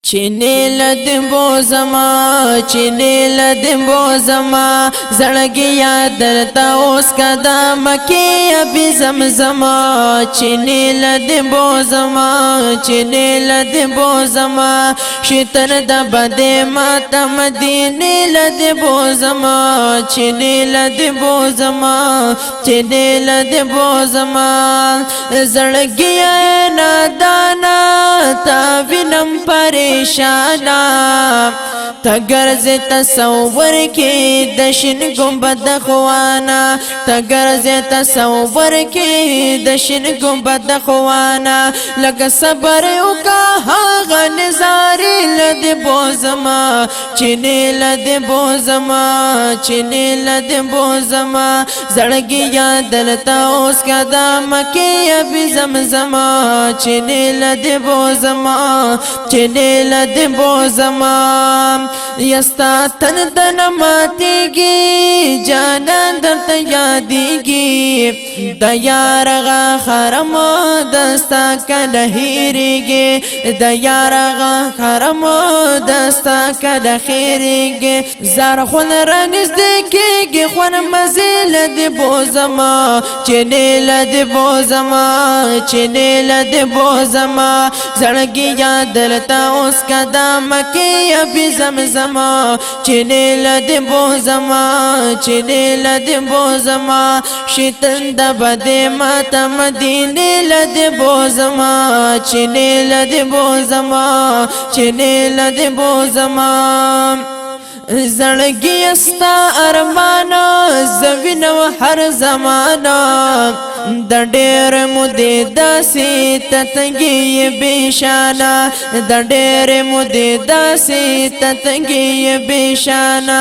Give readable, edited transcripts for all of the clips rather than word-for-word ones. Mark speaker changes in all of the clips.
Speaker 1: چینه لدمبو زما چینه لدمبو زما زړګي یاد درتا اوس کدا مکی ابي زمزما چینه لدمبو زما چینه لدمبو زما شتن د بده ماته مدینه لدمبو زما چینه لدمبو زما چینه لدمبو زما زړګي نادانا تا وینم پریشانا تگرز تصور کی دشن گنبد خوانا تگرز تصور کی دشن گنبد خوانا لگ صبر اوکا هاغ نزاری لد بوزما چینی لد بوزما چینی لد بوزما زڑگی یادلتا اس کا دام کی ابی زمزما چینی لد بوزما چینی لد بوزما یستا تن تن ماتیگی جانان درت یادیگی دیارغا خرم دستا کلہیریگی دیارغا خرم دستا کلہیریگی زار خون رنز دیگی خون مزیل دی بوزما چنیل دی بوزما چنیل دی بوزما زڑگی یادلتا اس کا دامکی ابی زمزما چینه لدمبو زما چینه لدمبو زما شیطان د بده ماته مدینه لدمبو زما چینه لدمبو زما چینه لدمبو زما زړګي استا ارمانا زوینو هر زمانہ د ډېر مودې داسې تتنګي بشانا د ډېر مودې داسې تتنګي بشانا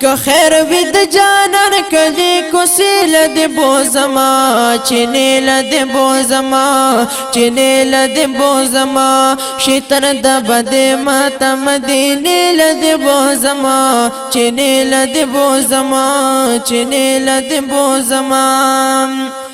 Speaker 1: کو خیر ود جانان کلی کو سیل د بوزما چینه لد بوزما چینه لد بوزما شیطان د بده ماته مدینه لد بوزما چینه لد بوزما چینه لد بوزما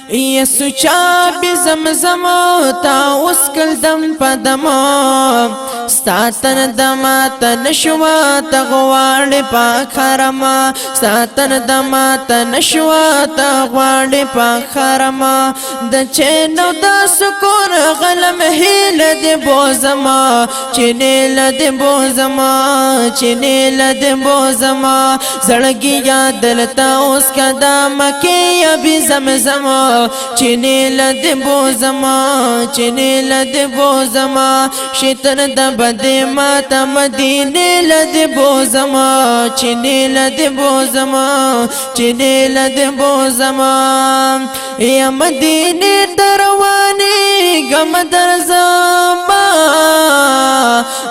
Speaker 1: یسو چا بی زمزما تا اسکل دم پدما ستاتن دما تنشوا تغوار پاک حرما ستاتن دما تنشوا تغوار پاک حرما د چینو د سکون غلم هیل د بوزما چینه لد بوزما چینه لد بوزما زړګي یادلتا اوس کدا مکی ابي زمزما چینه لد بوزما چینه لد بوزما شیطان د بده ماته مدینه لد بوزما چینه لد بوزما چینه لد بوزما یا مدینه دروانی گم در زما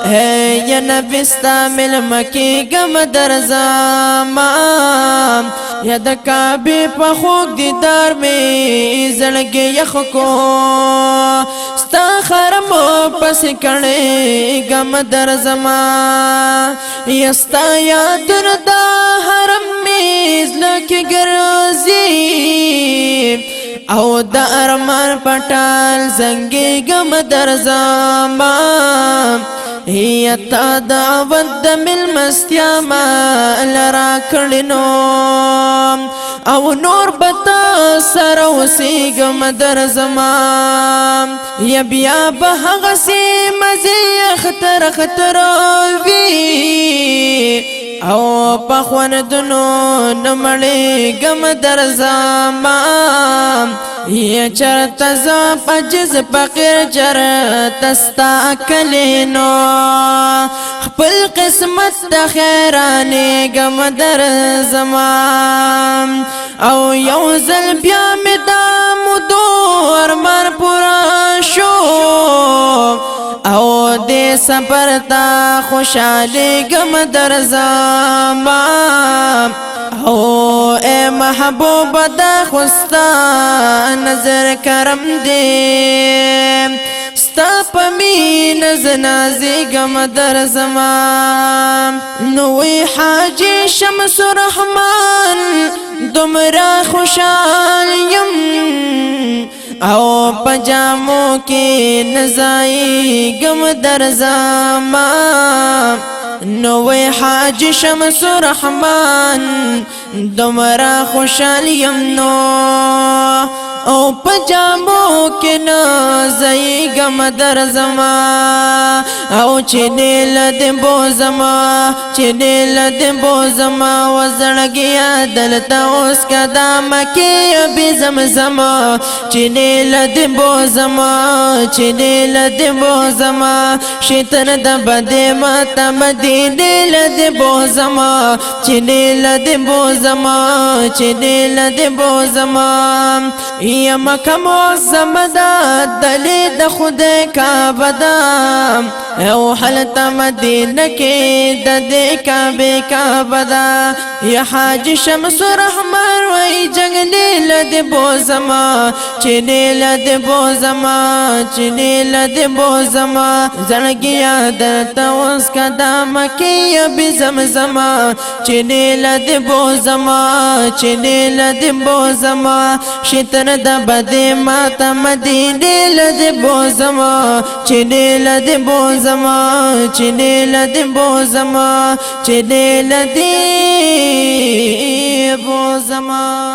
Speaker 1: ہے یا نبی استعمل مکی گم در زما یا د کعبه په خوږ دیدار می زړګي یخ کو ستا خرم پس کړي غم در زما یستا یادن دا حرم می زلکی ګرځي او د ارمان پټال زنګي غم در زما هیتا دعوت د مل مستیا ما لرا کړنو او نور بتا سر وسیګم در زما یا بیا به هغه سي مزي خطر خطر وی او پخوان دنو نمړې غم در زما یا چرته ز پجز فقیر چرته ستا کلینو خپل قسمت د خیرانه غم در زما او یو زل بیا می دامدو ارمان پورا شو او دې سفر تا خوشاله غم در زما او اے محبوب دا خوستا نظر کرم دے ستا پمین زنازی غم در زمان نوی حاجی شمس رحمان دمرا خوشال یم او پجامو کی نزائی غم در زمان نوې حاج شمس الرحمن دومره خوشحال یم نو او پجامو کې نازېږم درځما او چې دل دې بوزما چې دل دې بوزما وزړګیا دلته اوس قدم کې به زمزما چې دل دې بوزما چې دل دې بوزما شیطان د بده ماته مدینه دې بوزما چې دل دې بوزما چې دل دې بوزما یا مکه معظمه دا دلی د خدای کعبه دا او حالت مدینه کې د دې کعبه کعبه دا یا حاج شمس الرحمن وای جنگلی لد بوزما چې لد بوزما چې لد بوزما زړګي یاد ته اوس قدم کې به زمزما چې لد بوزما چې لد بوزما شیطان د بده ماته مدینه لد بوزما چې لد بوزما چې لد بوزما چې لد بوزما